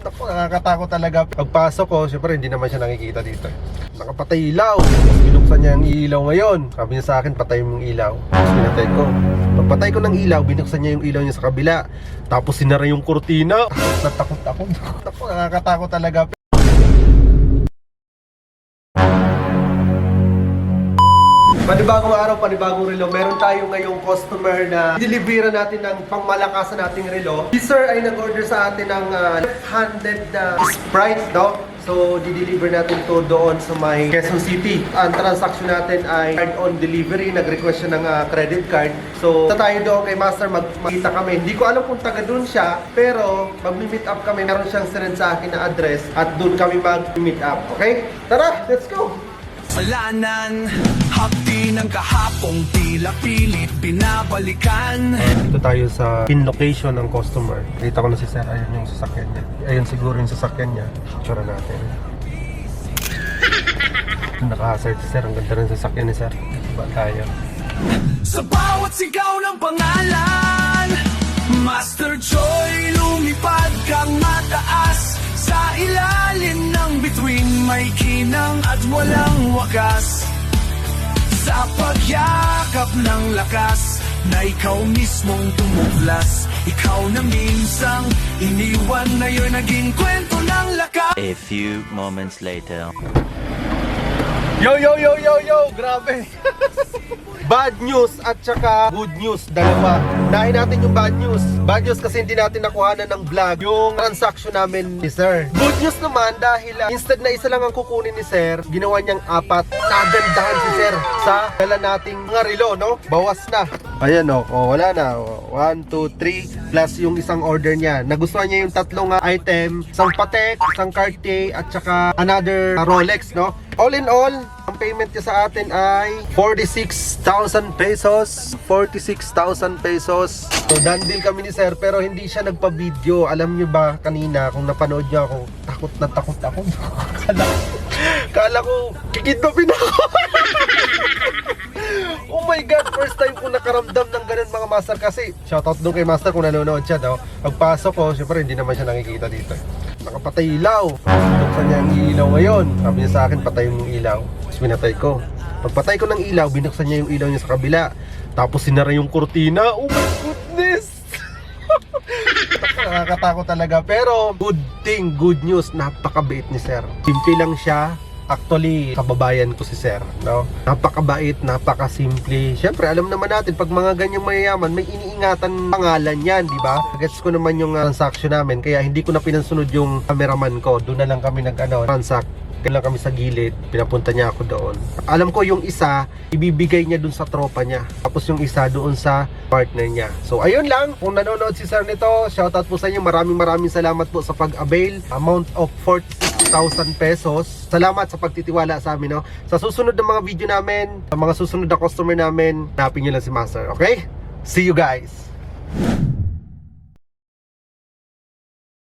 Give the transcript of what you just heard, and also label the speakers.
Speaker 1: Ako, nakakatakot talaga. Pagpasok ko, syempre hindi naman siya nakikita dito. Nakapatay ilaw. Binuksan niya ang ilaw ngayon. Sabi niya sa akin, patay mo yung ilaw. Tapos pinatay ko. Pagpatay ko ng ilaw, binuksan niya yung ilaw niya sa kabila. Tapos sinara yung kurtina. Natakot ako. Ako, nakakatakot talaga. Panibagong araw, panibagong relo. Meron tayo ngayong customer na deliveran natin ng pangmalakasan nating relo. Si sir ay nag-order sa atin ng left-handed na Sprite, no? So, di-deliver natin to doon sa may Quezon City. Ang transaction natin ay card on delivery. Nag-request siya ng credit card. So, tayo doon kay Master, magkita kami. Hindi ko alam kung taga doon siya, pero mag-meet up kami. Meron siyang sinend sa akin na address at doon kami mag-meet up. Okay? Tara, let's go!
Speaker 2: Salanan, hapdi ng kahapong tila pilit binabalikan.
Speaker 1: Dito tayo sa pin location ng customer. Dito ko na si sir, ayun yung sasakyan niya. Ayun siguro yung sasakyan niya. Tsura natin. Naka-hazard si sir, ang ganda rin sasakyan ni sir. Diba tayo?
Speaker 2: Sa bawat sigaw ng pangalan, Master Joy, lumipad kang mataas. Sa ilalim ng bituin may kinang at walang wakas. Sa pagyakap ng lakas na ikaw mismong tumuklas. Ikaw na minsang iniwan na yun naging kwento ng lakas.
Speaker 3: A few moments later.
Speaker 1: Yo, yo, yo, yo, yo! Grabe! Bad news at saka good news, dalawa. Nahin natin yung bad news. Bad news kasi hindi natin nakuhanan ng vlog yung transaction namin ni sir. Good news naman dahil instead na isa lang ang kukunin ni sir, ginawa niyang apat. Nagandahan si sir sa dala nating mga relo, no? Bawas na. Ayan o, wala na. 1, 2, 3 plus yung isang order niya. Nagustuhan niya yung tatlong item, isang Patek, isang Cartier at saka another Rolex, no? All in all, ang payment niya sa atin ay 46,000 pesos. 46,000 pesos. So, done deal kami ni sir, pero hindi siya nagpa-video. Alam niyo ba kanina, kung napanood niyo ako, takot na takot ako. Kala ko, kikidnapin ako. Oh my God, first time ko nakaramdam ng ganun mga master. Kasi shoutout doon kay master kung nanonood siya, no? Pagpasok ko, syempre hindi naman siya nakikita dito. Nakapatay ilaw. Binuksan niya ang ilaw ngayon. Sabi niya sa akin, patay mo yung ilaw. Tapos pinatay ko. Pagpatay ko ng ilaw, binuksan niya yung ilaw niya sa kabila. Tapos sinara yung kurtina. Oh my goodness! Nakakatakot talaga. Pero good thing, good news, napakabait ni sir. Simple lang siya. Actually, kababayan ko si sir, no? Napakabait, napakasimple. Siyempre, alam naman natin, pag mga ganyang mayayaman, may iniingatan pangalan yan, di ba? Gets ko naman yung transaction namin, kaya hindi ko na pinansunod yung cameraman ko. Doon na lang kami transact. Kaya lang kami sa gilid, pinapunta niya ako doon. Alam ko yung isa, ibibigay niya doon sa tropa niya. Tapos yung isa doon sa partner niya. So ayun lang, kung nanonood si sir nito, shoutout po sa inyo. Maraming salamat po sa pag-avail. Amount of 46,000 pesos. Salamat sa pagtitiwala sa amin, no? Sa susunod na mga video namin, sa mga susunod na customer namin, hanapin niyo lang si Master, okay? See you guys!